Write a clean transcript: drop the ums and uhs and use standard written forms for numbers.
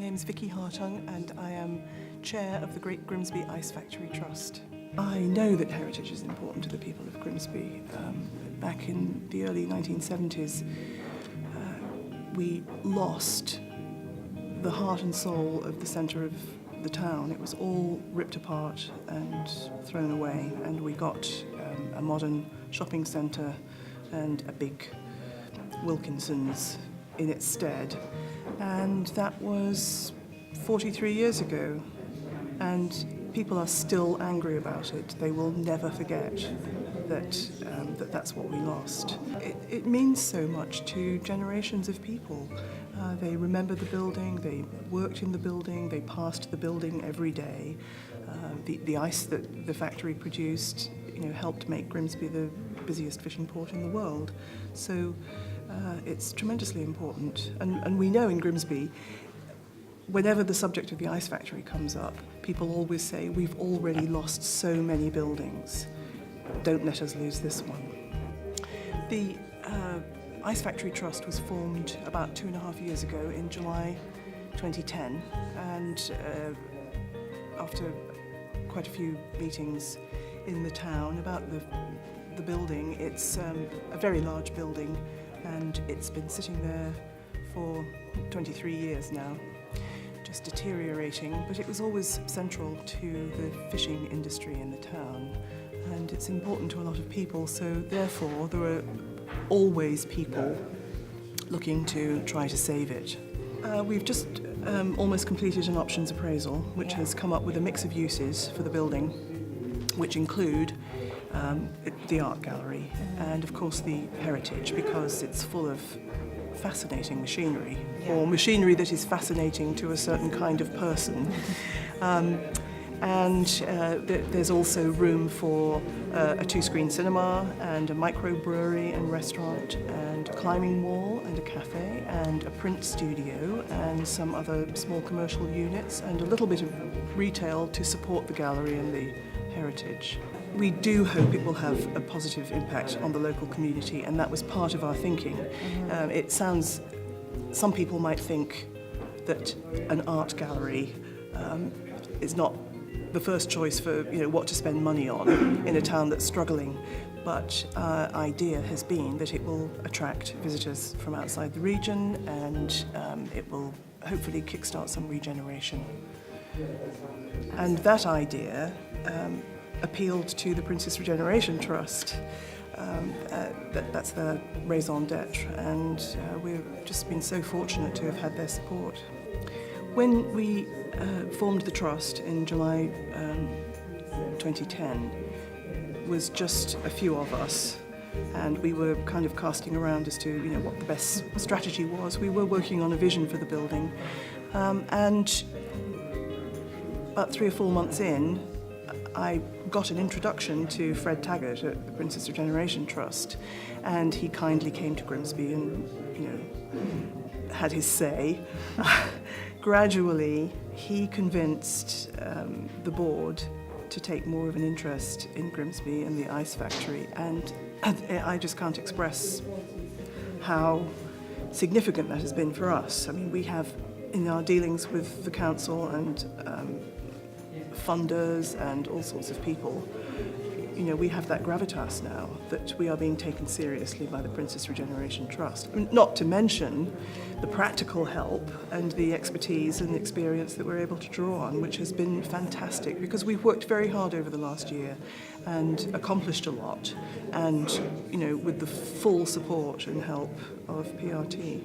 name is Vicky Hartung and I am chair of the Great Grimsby Ice Factory Trust. I know that heritage is important to the people of Grimsby. Back in the early 1970s, we lost the heart and soul of the centre of the town. It was all ripped apart and thrown away, and we got a modern shopping centre and a big Wilkinson's in its stead. And that was 43 years ago, and people are still angry about it. They will never forget that that's what we lost. It means so much to generations of people. They remember the building, they worked in the building, they passed the building every day. The ice that the factory produced, helped make Grimsby the busiest fishing port in the world. So it's tremendously important. And we know in Grimsby, whenever the subject of the ice factory comes up, people always say, we've already lost so many buildings. Don't let us lose this one. The Ice Factory Trust was formed about 2.5 years ago in July 2010, and after quite a few meetings in the town about the building, it's a very large building, and it's been sitting there for 23 years now, just deteriorating, but it was always central to the fishing industry in the town, and it's important to a lot of people, so therefore there are always people looking to try to save it. We've just almost completed an options appraisal, which has come up with a mix of uses for the building, which include the art gallery and of course the heritage, because it's full of fascinating machinery, or machinery that is fascinating to a certain kind of person. There's also room for a 2-screen cinema and a microbrewery and restaurant and a climbing wall and a cafe and a print studio and some other small commercial units and a little bit of retail to support the gallery and the heritage. We do hope it will have a positive impact on the local community, and that was part of our thinking. Some people might think that an art gallery is not the first choice for what to spend money on in a town that's struggling, but our idea has been that it will attract visitors from outside the region, and it will hopefully kickstart some regeneration. And that idea appealed to the Princess Regeneration Trust. That's their raison d'etre, and we've just been so fortunate to have had their support. When we formed the trust in July 2010, it was just a few of us, and we were kind of casting around as to what the best strategy was. We were working on a vision for the building, and about 3 or 4 months in, I got an introduction to Fred Taggart at the Princess Regeneration Trust, and he kindly came to Grimsby and had his say. Gradually, he convinced the board to take more of an interest in Grimsby and the ice factory, and I just can't express how significant that has been for us. I mean, we have, in our dealings with the council and funders and all sorts of people, we have that gravitas now, that we are being taken seriously by the Princess Regeneration Trust. Not to mention the practical help and the expertise and the experience that we're able to draw on, which has been fantastic, because we've worked very hard over the last year and accomplished a lot, and with the full support and help of PRT.